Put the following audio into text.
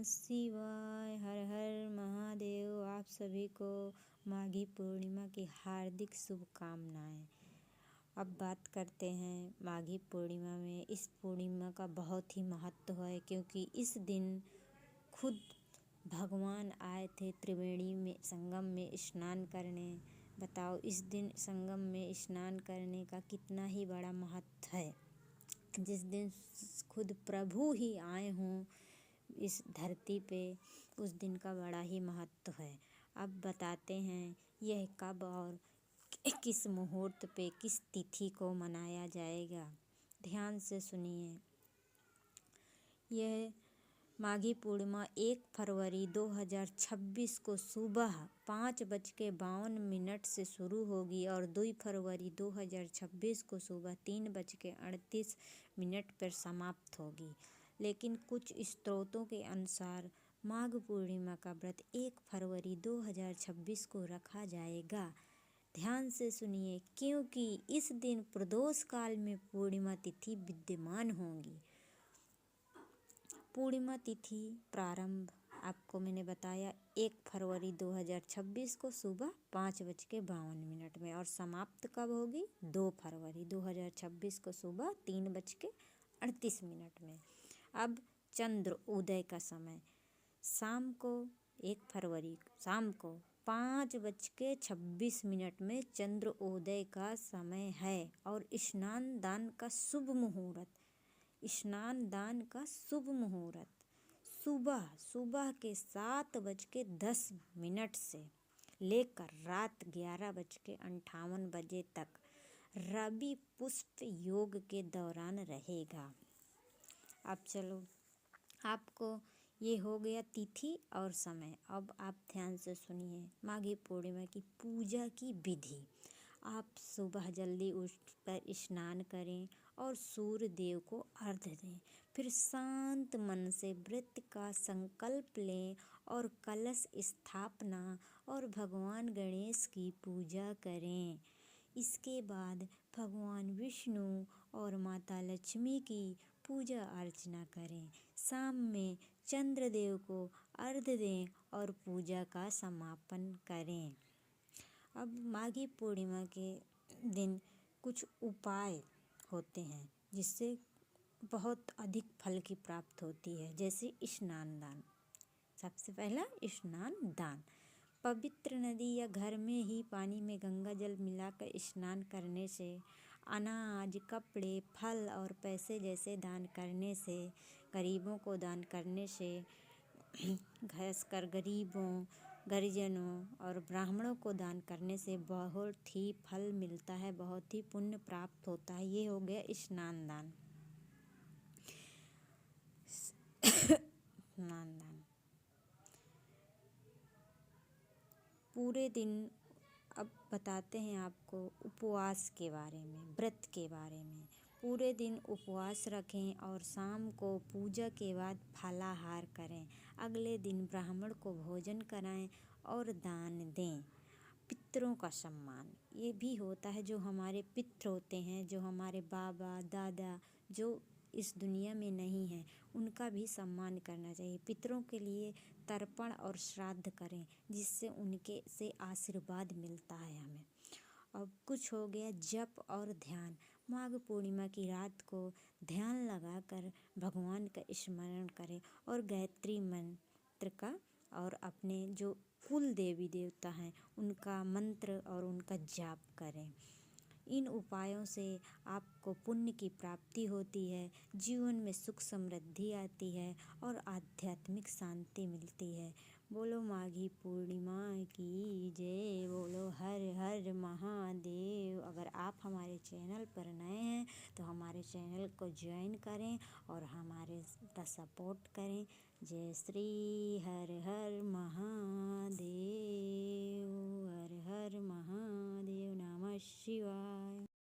शिवाय। हर हर महादेव। आप सभी को माघी पूर्णिमा की हार्दिक शुभकामनाएं। अब बात करते हैं माघी पूर्णिमा में। इस पूर्णिमा का बहुत ही महत्व है क्योंकि इस दिन खुद भगवान आए थे त्रिवेणी में संगम में स्नान करने। बताओ इस दिन संगम में स्नान करने का कितना ही बड़ा महत्व है। जिस दिन खुद प्रभु ही आए हों इस धरती पे, उस दिन का बड़ा ही महत्व है। अब बताते हैं यह कब और किस मुहूर्त पे, किस तिथि को मनाया जाएगा। ध्यान से सुनिए। यह माघी पूर्णिमा 1 फरवरी 2026 को सुबह 5:52 से शुरू होगी और 2 फरवरी 2026 को सुबह 3:38 पर समाप्त होगी। लेकिन कुछ स्रोतों के अनुसार माघ पूर्णिमा का व्रत 1 फरवरी 2026 को रखा जाएगा। ध्यान से सुनिए क्योंकि इस दिन प्रदोष काल में पूर्णिमा तिथि विद्यमान होगी। पूर्णिमा तिथि प्रारंभ आपको मैंने बताया 1 फरवरी 2026 को सुबह 5:52 में और समाप्त कब होगी 2 फरवरी 2026 को सुबह 3:38 में। अब चंद्र उदय का समय शाम को 1 फरवरी शाम को 5:26 में चंद्र उदय का समय है और स्नान दान का शुभ मुहूर्त सुबह के 7:10 से लेकर रात 11:58 तक रवि पुष्प योग के दौरान रहेगा। अब चलो आपको ये हो गया तिथि और समय। अब आप ध्यान से सुनिए माघी पूर्णिमा की पूजा की विधि। आप सुबह जल्दी उठकर स्नान करें और सूर्य देव को अर्घ्य दें। फिर शांत मन से व्रत का संकल्प लें और कलश स्थापना और भगवान गणेश की पूजा करें। इसके बाद भगवान विष्णु और माता लक्ष्मी की पूजा अर्चना करें। शाम में चंद्रदेव को अर्घ्य दें और पूजा का समापन करें। अब माघी पूर्णिमा के दिन कुछ उपाय होते हैं जिससे बहुत अधिक फल की प्राप्त होती है, जैसे स्नान दान। सबसे पहला स्नान दान। पवित्र नदी या घर में ही पानी में गंगा जल मिलाकर स्नान करने से, अनाज, कपड़े, फल और पैसे जैसे दान करने से, गरीबों को दान करने से, खासकर गरीबों, गरिजनों और ब्राह्मणों को दान करने से बहुत ही फल मिलता है, बहुत ही पुण्य प्राप्त होता है। ये हो गया स्नान दान। पूरे दिन अब बताते हैं आपको उपवास के बारे में, व्रत के बारे में। पूरे दिन उपवास रखें और शाम को पूजा के बाद फलाहार करें। अगले दिन ब्राह्मण को भोजन कराएं और दान दें। पितरों का सम्मान ये भी होता है। जो हमारे पितर होते हैं, जो हमारे बाबा दादा जो इस दुनिया में नहीं हैं, उनका भी सम्मान करना चाहिए। पितरों के लिए तर्पण और श्राद्ध करें जिससे उनके से आशीर्वाद मिलता है हमें। अब कुछ हो गया जप और ध्यान। माघ पूर्णिमा की रात को ध्यान लगाकर भगवान का स्मरण करें और गायत्री मंत्र का और अपने जो कुल देवी देवता हैं उनका मंत्र और उनका जाप करें। इन उपायों से आपको पुण्य की प्राप्ति होती है, जीवन में सुख समृद्धि आती है और आध्यात्मिक शांति मिलती है। बोलो माघी पूर्णिमा की जय। बोलो हर हर महादेव। अगर आप हमारे चैनल पर नए हैं तो हमारे चैनल को ज्वाइन करें और हमारे सपोर्ट करें। जय श्री हर हर महादेव। हर हर महादेव। नमः शिवाय।